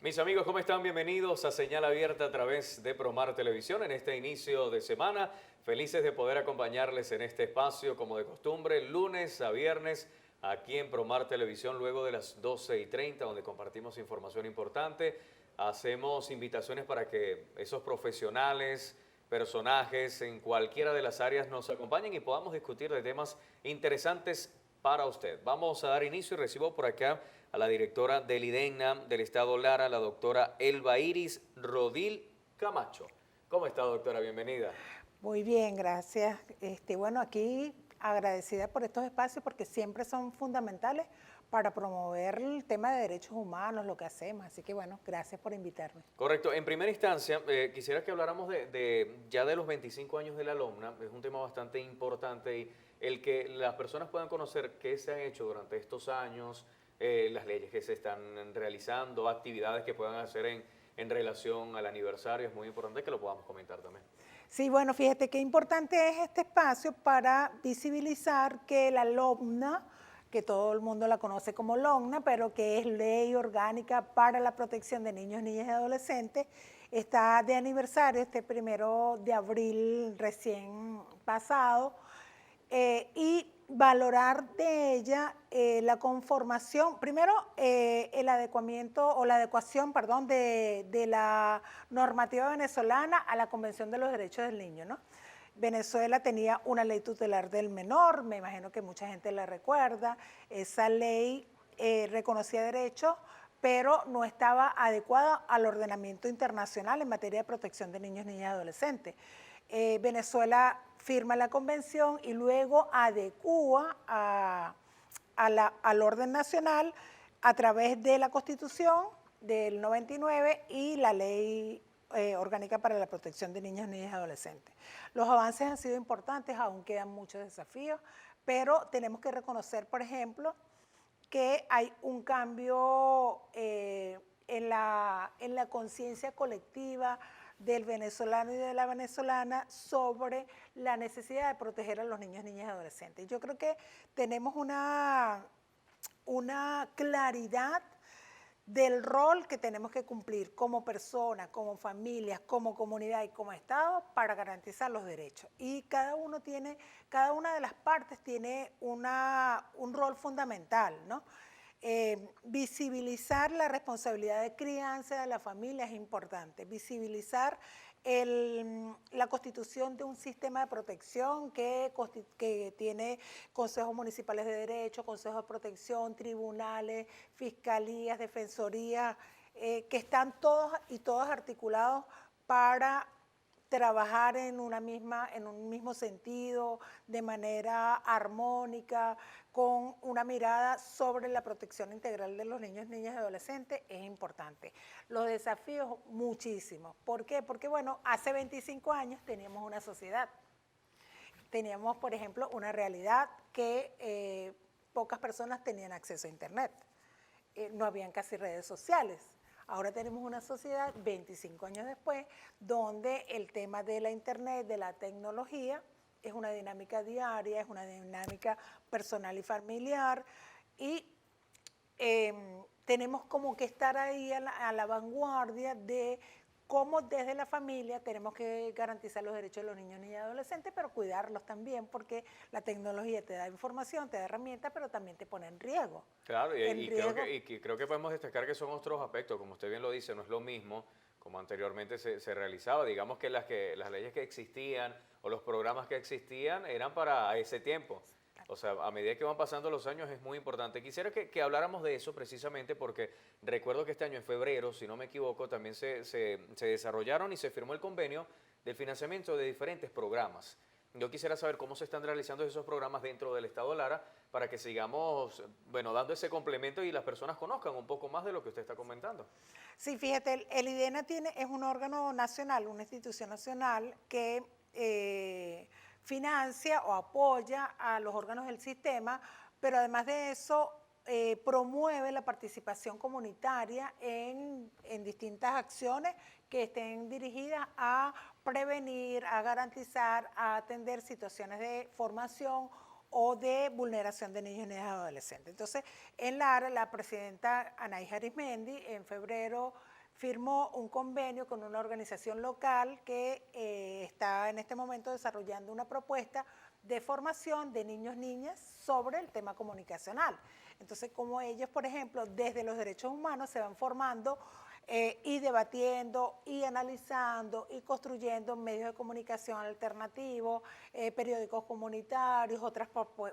Mis amigos, ¿cómo están? Bienvenidos a Señal Abierta a través de Promar Televisión en este inicio de semana. Felices de poder acompañarles en este espacio, como de costumbre, lunes a viernes, aquí en Promar Televisión, luego de las 12:30, donde compartimos información importante. Hacemos invitaciones para que esos profesionales, personajes en cualquiera de las áreas nos acompañen y podamos discutir de temas interesantes para usted. Vamos a dar inicio y recibo por acá a la directora del IDENA del Estado Lara, la doctora Elba Iris Rodil Camacho. ¿Cómo está, doctora? Bienvenida. Muy bien, gracias. Bueno, aquí agradecida por estos espacios porque siempre son fundamentales para promover el tema de derechos humanos, lo que hacemos. Así que bueno, gracias por invitarme. Correcto. En primera instancia, quisiera que habláramos ya de los 25 años de la alumna. Es un tema bastante importante y el que las personas puedan conocer qué se han hecho durante estos años, las leyes que se están realizando, actividades que puedan hacer en relación al aniversario. Es muy importante que lo podamos comentar también. Sí, bueno, fíjate qué importante es este espacio para visibilizar que la LOMNA, que todo el mundo la conoce como LOMNA, pero que es Ley Orgánica para la Protección de Niños, Niñas y Adolescentes, está de aniversario este 1 de abril recién pasado, y valorar de ella la conformación, primero el adecuamiento o la adecuación, perdón, de la normativa venezolana a la Convención de los Derechos del Niño, ¿no? Venezuela tenía una ley tutelar del menor, me imagino que mucha gente la recuerda, esa ley reconocía derechos, pero no estaba adecuada al ordenamiento internacional en materia de protección de niños, niñas y adolescentes. Venezuela firma la convención y luego adecúa al orden nacional a través de la Constitución del 99 y la Ley Orgánica para la Protección de Niños, Niñas y Adolescentes. Los avances han sido importantes, aún quedan muchos desafíos, pero tenemos que reconocer, por ejemplo, que hay un cambio en la conciencia colectiva del venezolano y de la venezolana sobre la necesidad de proteger a los niños, niñas y adolescentes. Yo creo que tenemos una claridad del rol que tenemos que cumplir como personas, como familias, como comunidad y como Estado para garantizar los derechos. Y cada una de las partes tiene un rol fundamental, ¿no? Visibilizar la responsabilidad de crianza de la familia es importante, visibilizar la constitución de un sistema de protección que tiene consejos municipales de derecho, consejos de protección, tribunales, fiscalías, defensorías, que están todos y todas articulados para trabajar en un mismo sentido, de manera armónica, con una mirada sobre la protección integral de los niños, niñas y adolescentes, es importante. Los desafíos, muchísimos. ¿Por qué? Porque, bueno, hace 25 años teníamos una sociedad. Teníamos, por ejemplo, una realidad que pocas personas tenían acceso a Internet. No habían casi redes sociales. Ahora tenemos una sociedad, 25 años después, donde el tema de la Internet, de la tecnología, es una dinámica diaria, es una dinámica personal y familiar, y tenemos como que estar ahí a la vanguardia de cómo desde la familia tenemos que garantizar los derechos de los niños, niñas y adolescentes, pero cuidarlos también, porque la tecnología te da información, te da herramientas, pero también te pone en riesgo. Claro, En riesgo. creo que podemos destacar que son otros aspectos, como usted bien lo dice, no es lo mismo como anteriormente se realizaba. Digamos que las leyes que existían o los programas que existían eran para ese tiempo. O sea, a medida que van pasando los años es muy importante. Quisiera que habláramos de eso precisamente porque recuerdo que este año en febrero, si no me equivoco, también se desarrollaron y se firmó el convenio del financiamiento de diferentes programas. Yo quisiera saber cómo se están realizando esos programas dentro del Estado Lara para que sigamos, bueno, dando ese complemento y las personas conozcan un poco más de lo que usted está comentando. Sí, fíjate, el IDENA es un órgano nacional, una institución nacional que financia o apoya a los órganos del sistema, pero además de eso promueve la participación comunitaria en distintas acciones que estén dirigidas a prevenir, a garantizar, a atender situaciones de formación o de vulneración de niños, niñas y adolescentes. Entonces, en Lara, la presidenta Anaí Arismendi, en febrero firmó un convenio con una organización local que está en este momento desarrollando una propuesta de formación de niños y niñas sobre el tema comunicacional. Entonces, como ellos, por ejemplo, desde los derechos humanos se van formando y debatiendo y analizando y construyendo medios de comunicación alternativos, periódicos comunitarios, otras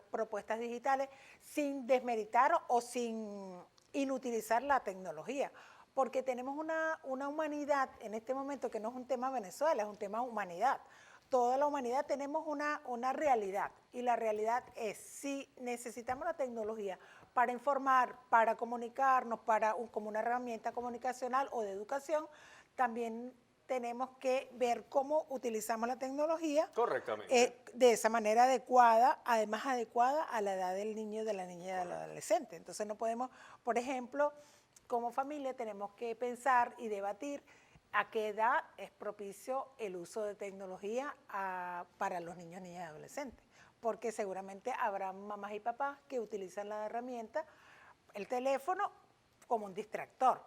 propuestas digitales, sin desmeritar o sin inutilizar la tecnología, porque tenemos una humanidad en este momento que no es un tema Venezuela, es un tema humanidad. Toda la humanidad tenemos una realidad, y la realidad es, si necesitamos la tecnología para informar, para comunicarnos, como una herramienta comunicacional o de educación, también tenemos que ver cómo utilizamos la tecnología Correctamente. de esa manera adecuada, además adecuada a la edad del niño, de la niña y del adolescente. Entonces no podemos, por ejemplo, como familia tenemos que pensar y debatir a qué edad es propicio el uso de tecnología para los niños, niñas y adolescentes, porque seguramente habrá mamás y papás que utilizan la herramienta, el teléfono, como un distractor,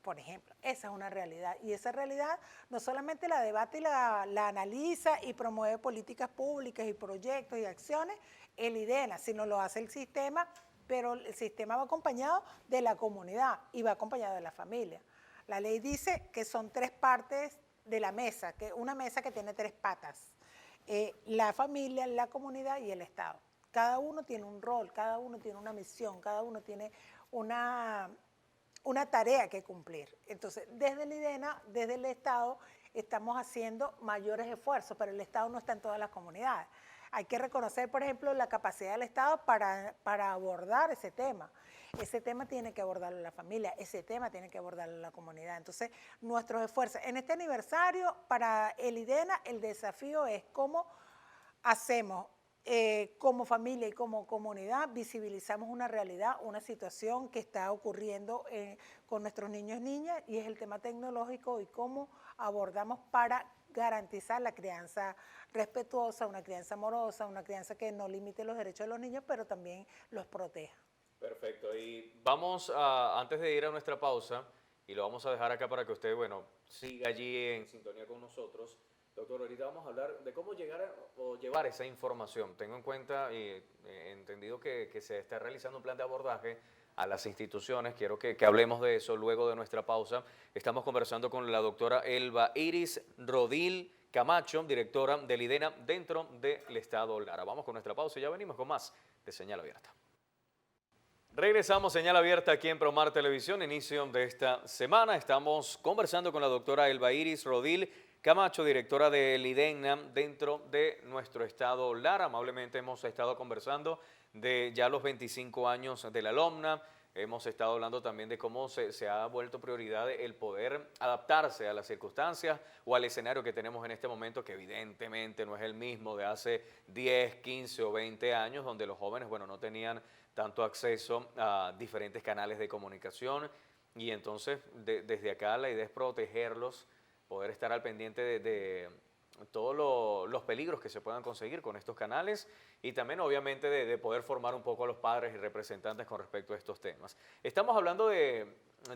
por ejemplo. Esa es una realidad, y esa realidad no solamente la debate y la analiza y promueve políticas públicas y proyectos y acciones el IDENA, sino lo hace el sistema, pero el sistema va acompañado de la comunidad y va acompañado de la familia. La ley dice que son 3 partes de la mesa, que una mesa que tiene 3 patas, la familia, la comunidad y el Estado. Cada uno tiene un rol, cada uno tiene una misión, cada uno tiene una tarea que cumplir. Entonces, desde el IDENA, desde el Estado, estamos haciendo mayores esfuerzos, pero el Estado no está en todas las comunidades. Hay que reconocer, por ejemplo, la capacidad del Estado para abordar ese tema. Ese tema tiene que abordarlo la familia, ese tema tiene que abordarlo la comunidad. Entonces, nuestros esfuerzos. En este aniversario, para el IDENA, el desafío es cómo hacemos como familia y como comunidad, visibilizamos una realidad, una situación que está ocurriendo con nuestros niños y niñas, y es el tema tecnológico, y cómo abordamos para garantizar la crianza respetuosa, una crianza amorosa, una crianza que no limite los derechos de los niños, pero también los proteja. Perfecto. Y vamos a, antes de ir a nuestra pausa, y lo vamos a dejar acá para que usted, bueno, siga allí en sintonía con nosotros. Doctor, ahorita vamos a hablar de cómo llegar o llevar esa información. Tengo en cuenta y he entendido que se está realizando un plan de abordaje a las instituciones. Quiero que hablemos de eso luego de nuestra pausa. Estamos conversando con la doctora Elba Iris Rodil Camacho, directora del IDENA dentro del Estado Lara. Vamos con nuestra pausa y ya venimos con más de Señal Abierta. Regresamos, Señal Abierta, aquí en Promar Televisión, inicio de esta semana. Estamos conversando con la doctora Elba Iris Rodil Camacho, directora del IDENA dentro de nuestro estado Lara. Amablemente hemos estado conversando de ya los 25 años de la alumna. Hemos estado hablando también de cómo se ha vuelto prioridad el poder adaptarse a las circunstancias o al escenario que tenemos en este momento, que evidentemente no es el mismo de hace 10, 15 o 20 años, donde los jóvenes, bueno, no tenían tanto acceso a diferentes canales de comunicación, y entonces desde acá la idea es protegerlos, poder estar al pendiente de todos los peligros que se puedan conseguir con estos canales, y también obviamente de poder formar un poco a los padres y representantes con respecto a estos temas. Estamos hablando de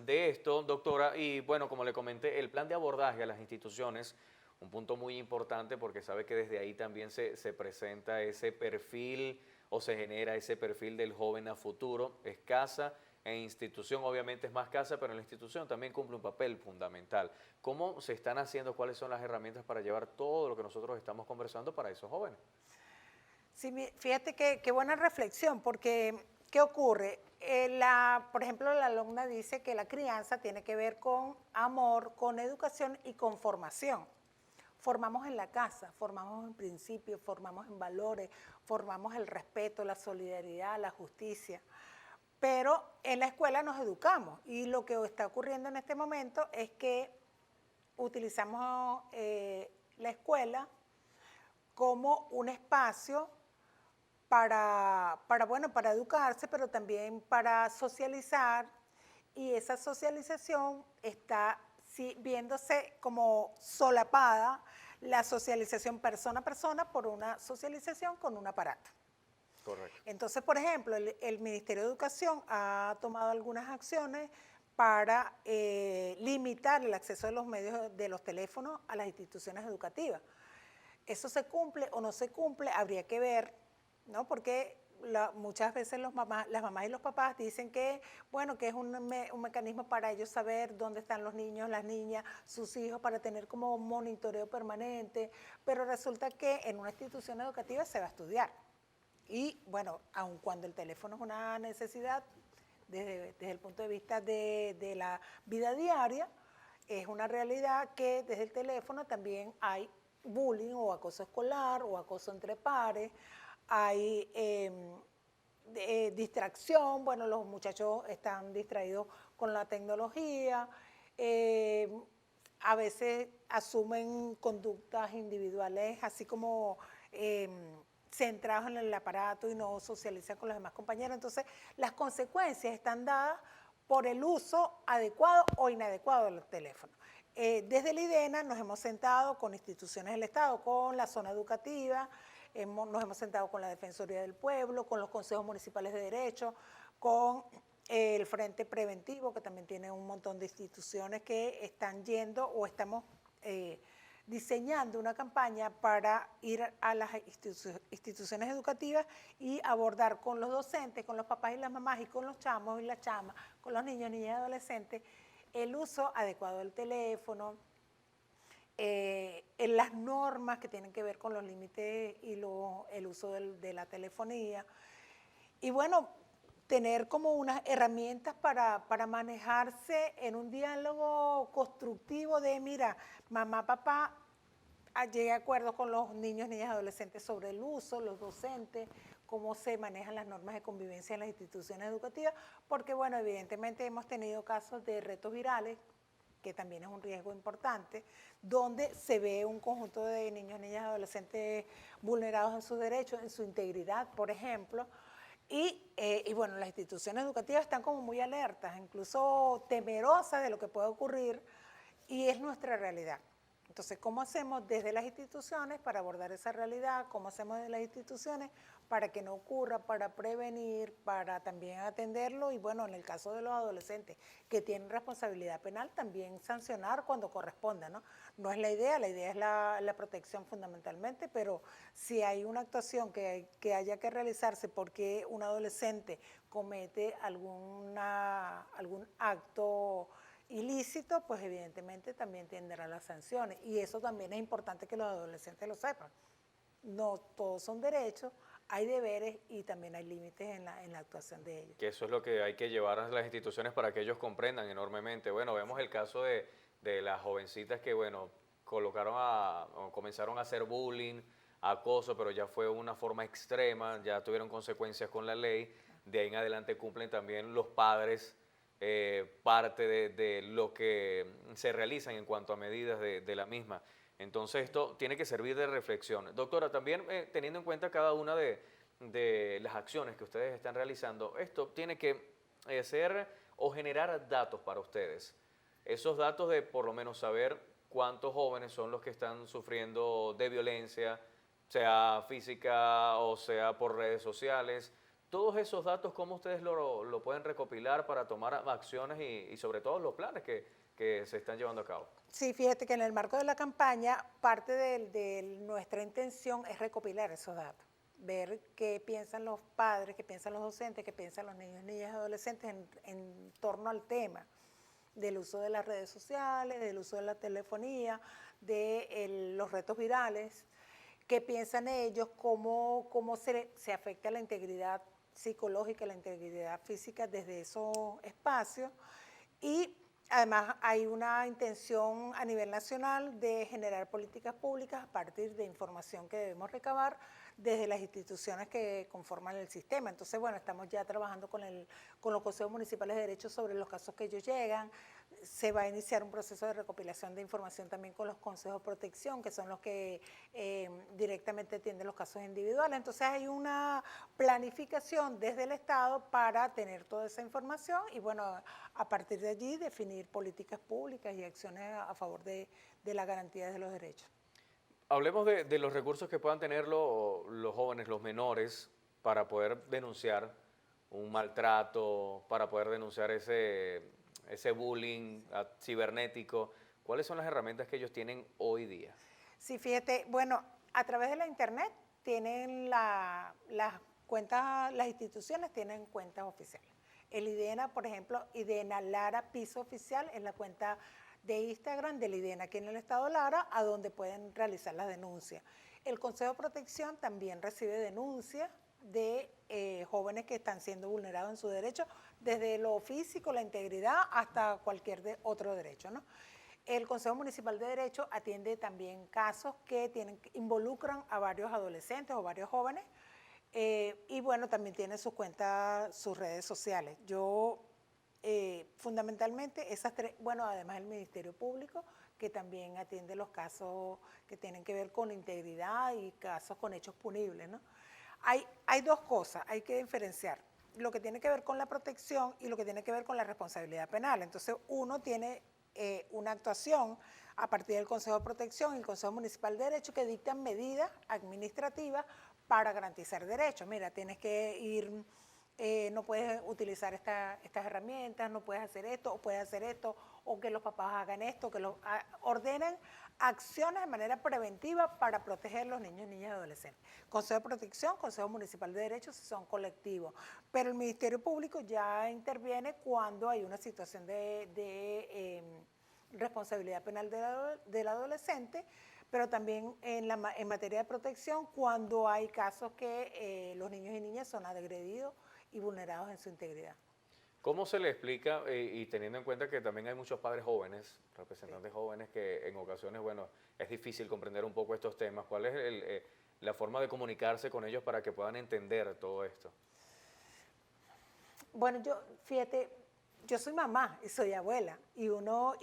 esto, doctora, y bueno, como le comenté, el plan de abordaje a las instituciones, un punto muy importante, porque sabe que desde ahí también se presenta ese perfil o se genera ese perfil del joven a futuro. Es casa e institución, obviamente es más casa, pero en la institución también cumple un papel fundamental. ¿Cómo se están haciendo? ¿Cuáles son las herramientas para llevar todo lo que nosotros estamos conversando para esos jóvenes? Sí, fíjate qué buena reflexión, porque ¿qué ocurre? Por ejemplo, la alumna dice que la crianza tiene que ver con amor, con educación y con formación. Formamos en la casa, formamos en principios, formamos en valores, formamos el respeto, la solidaridad, la justicia. Pero en la escuela nos educamos, y lo que está ocurriendo en este momento es que utilizamos la escuela como un espacio bueno, para educarse, pero también para socializar, y esa socialización está viéndose como solapada, la socialización persona a persona, por una socialización con un aparato. Correcto. Entonces, por ejemplo, el Ministerio de Educación ha tomado algunas acciones para limitar el acceso de los medios de los teléfonos a las instituciones educativas. ¿Eso se cumple o no se cumple? Habría que ver, ¿no? Porque muchas veces las mamás y los papás dicen que, bueno, que es un mecanismo para ellos saber dónde están los niños, las niñas, sus hijos, para tener como un monitoreo permanente, pero resulta que en una institución educativa se va a estudiar. Y bueno, aun cuando el teléfono es una necesidad desde el punto de vista de la vida diaria, es una realidad que desde el teléfono también hay bullying o acoso escolar o acoso entre pares, hay distracción, bueno, los muchachos están distraídos con la tecnología, a veces asumen conductas individuales así como centrados en el aparato y no socializan con los demás compañeros. Entonces, las consecuencias están dadas por el uso adecuado o inadecuado de los teléfonos. Desde el IDENA nos hemos sentado con instituciones del Estado, con la zona educativa, nos hemos sentado con la Defensoría del Pueblo, con los consejos municipales de derecho, con el Frente Preventivo, que también tiene un montón de instituciones que están yendo o estamos diseñando una campaña para ir a las instituciones educativas y abordar con los docentes, con los papás y las mamás y con los chamos y las chamas, con los niños, niñas y adolescentes, el uso adecuado del teléfono, en las normas que tienen que ver con los límites y el uso de la telefonía. Y bueno, tener como unas herramientas para manejarse en un diálogo constructivo de, mira, mamá, papá, llegué a acuerdos con los niños, niñas y adolescentes sobre el uso, los docentes, cómo se manejan las normas de convivencia en las instituciones educativas, porque bueno, evidentemente hemos tenido casos de retos virales, que también es un riesgo importante, donde se ve un conjunto de niños, niñas y adolescentes vulnerados en sus derechos, en su integridad, por ejemplo, y bueno, las instituciones educativas están como muy alertas, incluso temerosas de lo que puede ocurrir, y es nuestra realidad. Entonces, ¿cómo hacemos desde las instituciones para abordar esa realidad? ¿Cómo hacemos desde las instituciones para que no ocurra, para prevenir, para también atenderlo? Y bueno, en el caso de los adolescentes que tienen responsabilidad penal, también sancionar cuando corresponda, ¿no? No es la idea es la protección fundamentalmente, pero si hay una actuación que haya que realizarse porque un adolescente comete algún acto ilícito, pues evidentemente también tendrá las sanciones. Y eso también es importante que los adolescentes lo sepan. No todos son derechos, hay deberes y también hay límites en la actuación de ellos. Que eso es lo que hay que llevar a las instituciones para que ellos comprendan enormemente. Bueno, vemos el caso de las jovencitas que, bueno, o comenzaron a hacer bullying, acoso, pero ya fue una forma extrema, ya tuvieron consecuencias con la ley. De ahí en adelante cumplen también los padres parte de lo que se realizan en cuanto a medidas de la misma. Entonces esto tiene que servir de reflexión. Doctora, también teniendo en cuenta cada una de las acciones que ustedes están realizando, esto tiene que ser o generar datos para ustedes. Esos datos de por lo menos saber cuántos jóvenes son los que están sufriendo de violencia, sea física o sea por redes sociales. Todos esos datos, ¿cómo ustedes lo pueden recopilar para tomar acciones y sobre todo los planes que se están llevando a cabo? Sí, fíjate que en el marco de la campaña, parte de nuestra intención es recopilar esos datos, ver qué piensan los padres, qué piensan los docentes, qué piensan los niños, niñas y adolescentes en torno al tema del uso de las redes sociales, del uso de la telefonía, de los retos virales, qué piensan ellos, cómo se afecta la integridad psicológica, la integridad física desde esos espacios. Y además hay una intención a nivel nacional de generar políticas públicas a partir de información que debemos recabar desde las instituciones que conforman el sistema. Entonces, bueno, estamos ya trabajando con los consejos municipales de derechos sobre los casos que ellos llegan. Se va a iniciar un proceso de recopilación de información también con los consejos de protección, que son los que directamente atienden los casos individuales. Entonces hay una planificación desde el Estado para tener toda esa información y bueno, a partir de allí definir políticas públicas y acciones a favor de la garantía de los derechos. Hablemos de los recursos que puedan tener los jóvenes, los menores, para poder denunciar un maltrato, para poder denunciar ese bullying cibernético? ¿Cuáles son las herramientas que ellos tienen hoy día? Sí, fíjate, bueno, a través de la internet tienen las cuentas, las instituciones tienen cuentas oficiales. El IDENA, por ejemplo, IDENA Lara Piso Oficial es la cuenta de Instagram del IDENA aquí en el estado Lara, a donde pueden realizar las denuncias. El Consejo de Protección también recibe denuncias de jóvenes que están siendo vulnerados en sus derechos, desde lo físico, la integridad, hasta cualquier otro derecho, ¿no? El Consejo Municipal de Derecho atiende también casos que involucran a varios adolescentes o varios jóvenes, y bueno, también tiene sus cuentas, sus redes sociales. Yo, fundamentalmente, esas tres, bueno, además el Ministerio Público, que también atiende los casos que tienen que ver con integridad y casos con hechos punibles, ¿no? Hay dos cosas, hay que diferenciar lo que tiene que ver con la protección y lo que tiene que ver con la responsabilidad penal. Entonces, uno tiene una actuación a partir del Consejo de Protección y el Consejo Municipal de Derecho que dictan medidas administrativas para garantizar derechos. Mira, tienes que ir, no puedes utilizar estas herramientas, no puedes hacer esto, o puedes hacer esto, o que los papás hagan esto, que ordenen acciones de manera preventiva para proteger a los niños, niñas y adolescentes. Consejo de Protección, Consejo Municipal de Derechos son colectivos, pero el Ministerio Público ya interviene cuando hay una situación de responsabilidad penal del adolescente, pero también en materia de protección cuando hay casos que los niños y niñas son agredidos y vulnerados en su integridad. ¿Cómo se le explica, y teniendo en cuenta que también hay muchos padres jóvenes, representantes jóvenes, que en ocasiones, bueno, es difícil comprender un poco estos temas? ¿Cuál es la forma de comunicarse con ellos para que puedan entender todo esto? Bueno, fíjate, yo soy mamá y soy abuela, y uno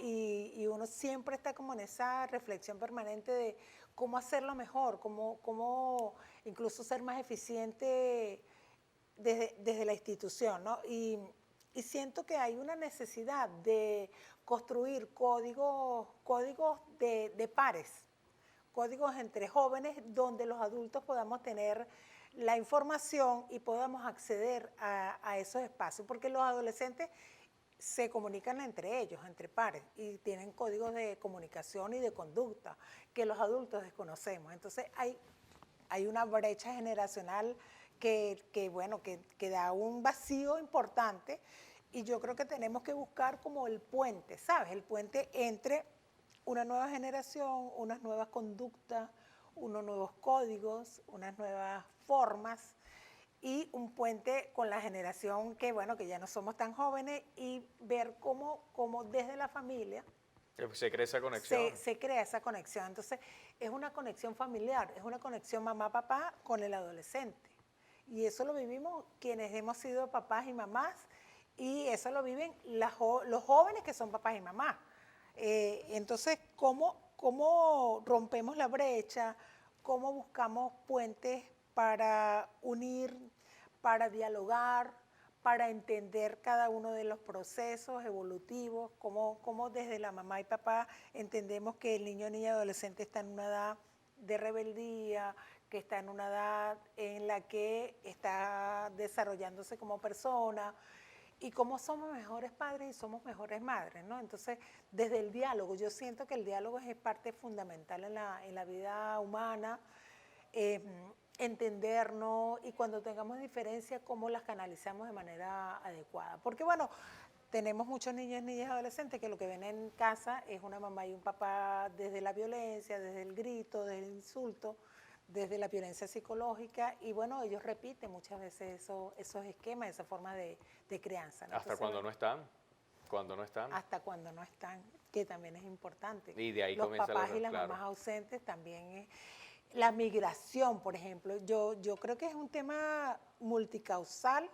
siempre está como en esa reflexión permanente de cómo hacerlo mejor, cómo incluso ser más eficiente desde la institución, ¿no? Y siento que hay una necesidad de construir códigos de pares, códigos entre jóvenes donde los adultos podamos tener la información y podamos acceder a esos espacios, porque los adolescentes se comunican entre ellos, entre pares, y tienen códigos de comunicación y de conducta que los adultos desconocemos. Entonces hay una brecha generacional que da un vacío importante, y yo creo que tenemos que buscar como el puente, ¿sabes? El puente entre una nueva generación, unas nuevas conductas, unos nuevos códigos, unas nuevas formas, y un puente con la generación que ya no somos tan jóvenes, y ver cómo desde la familia Se crea esa conexión. se crea esa conexión. Entonces, es una conexión familiar, es una conexión mamá-papá con el adolescente. Y eso lo vivimos quienes hemos sido papás y mamás, y eso lo viven los jóvenes que son papás y mamás. Entonces, ¿cómo rompemos la brecha? ¿Cómo buscamos puentes para unir, para dialogar, para entender cada uno de los procesos evolutivos? ¿Cómo desde la mamá y papá entendemos que el niño, niña y adolescente está en una edad de rebeldía, que está en una edad en la que está desarrollándose como persona, y cómo somos mejores padres y somos mejores madres, ¿no? Entonces, desde el diálogo, yo siento que el diálogo es parte fundamental en la vida humana, entendernos, y cuando tengamos diferencias, cómo las canalizamos de manera adecuada. Porque bueno, tenemos muchos niños, niñas y adolescentes que lo que ven en casa es una mamá y un papá desde la violencia, desde el grito, desde el insulto, desde la violencia psicológica, y bueno, ellos repiten muchas veces esos esquemas, esas formas de crianza, ¿no? Hasta Entonces, cuando no están. Cuando no están. hasta cuando no están, que también es importante. Y de ahí Los comienza papás y las claro. mamás ausentes también. La migración, por ejemplo, yo creo que es un tema multicausal,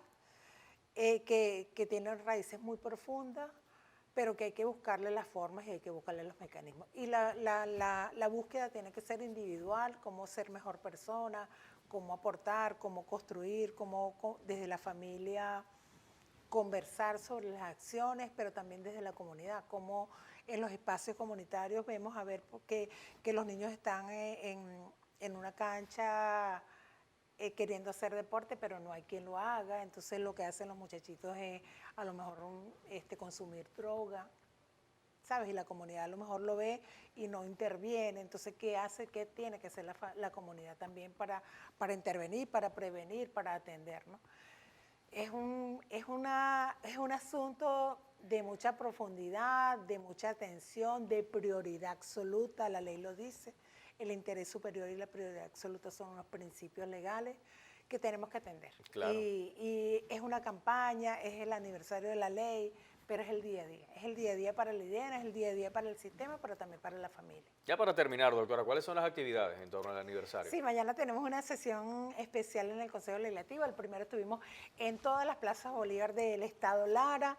que tiene raíces muy profundas, pero que hay que buscarle las formas y hay que buscarle los mecanismos. Y la búsqueda tiene que ser individual, cómo ser mejor persona, cómo aportar, cómo construir, desde la familia conversar sobre las acciones, pero también desde la comunidad, cómo en los espacios comunitarios vemos que los niños están en una cancha queriendo hacer deporte, pero no hay quien lo haga. Entonces lo que hacen los muchachitos es a lo mejor consumir droga, ¿sabes? Y la comunidad a lo mejor lo ve y no interviene. Entonces, ¿qué hace? ¿Qué tiene que hacer la comunidad también para intervenir, para prevenir, para atender, ¿no? Es un asunto de mucha profundidad, de mucha atención, de prioridad absoluta, la ley lo dice. El interés superior y la prioridad absoluta son unos principios legales que tenemos que atender. Claro. Y es una campaña, es el aniversario de la ley, pero es el día a día. Es el día a día para la IDENA, es el día a día para el sistema, pero también para la familia. Ya para terminar, doctora, ¿cuáles son las actividades en torno al aniversario? Sí, mañana tenemos una sesión especial en el Consejo Legislativo. El primero estuvimos en todas las plazas Bolívar del Estado Lara,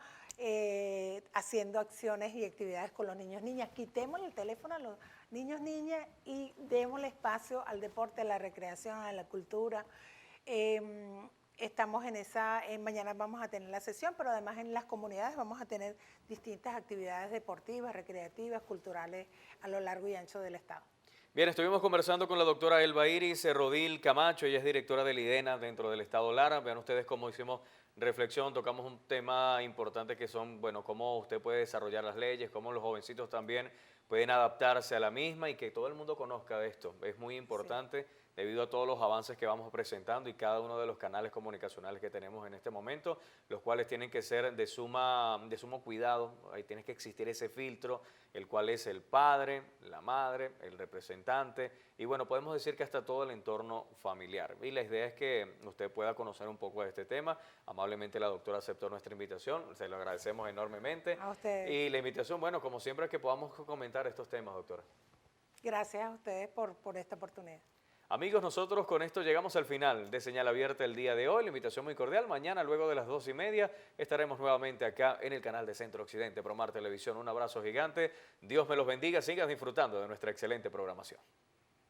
haciendo acciones y actividades con los niños, niñas. Quitemos el teléfono a los niños, niñas y démosle espacio al deporte, a la recreación, a la cultura. Estamos en mañana vamos a tener la sesión, pero además en las comunidades vamos a tener distintas actividades deportivas, recreativas, culturales a lo largo y ancho del estado. Bien, estuvimos conversando con la doctora Elba Iris Rodil Camacho, ella es directora del IDENA dentro del estado Lara. Vean ustedes cómo hicimos reflexión, tocamos un tema importante que son, bueno, cómo usted puede desarrollar las leyes, cómo los jovencitos también pueden adaptarse a la misma y que todo el mundo conozca de esto. Es muy importante. Sí. Debido a todos los avances que vamos presentando y cada uno de los canales comunicacionales que tenemos en este momento, los cuales tienen que ser de sumo cuidado. Ahí tiene que existir ese filtro, el cual es el padre, la madre, el representante y bueno, podemos decir que hasta todo el entorno familiar. Y la idea es que usted pueda conocer un poco de este tema. Amablemente la doctora aceptó nuestra invitación, se lo agradecemos enormemente. A ustedes. Y la invitación, bueno, como siempre, es que podamos comentar estos temas, doctora. Gracias a ustedes por esta oportunidad. Amigos, nosotros con esto llegamos al final de Señal Abierta el día de hoy. La invitación muy cordial. Mañana, luego de las 2:30, estaremos nuevamente acá en el canal de Centro Occidente, Promar Televisión. Un abrazo gigante. Dios me los bendiga. Sigan disfrutando de nuestra excelente programación.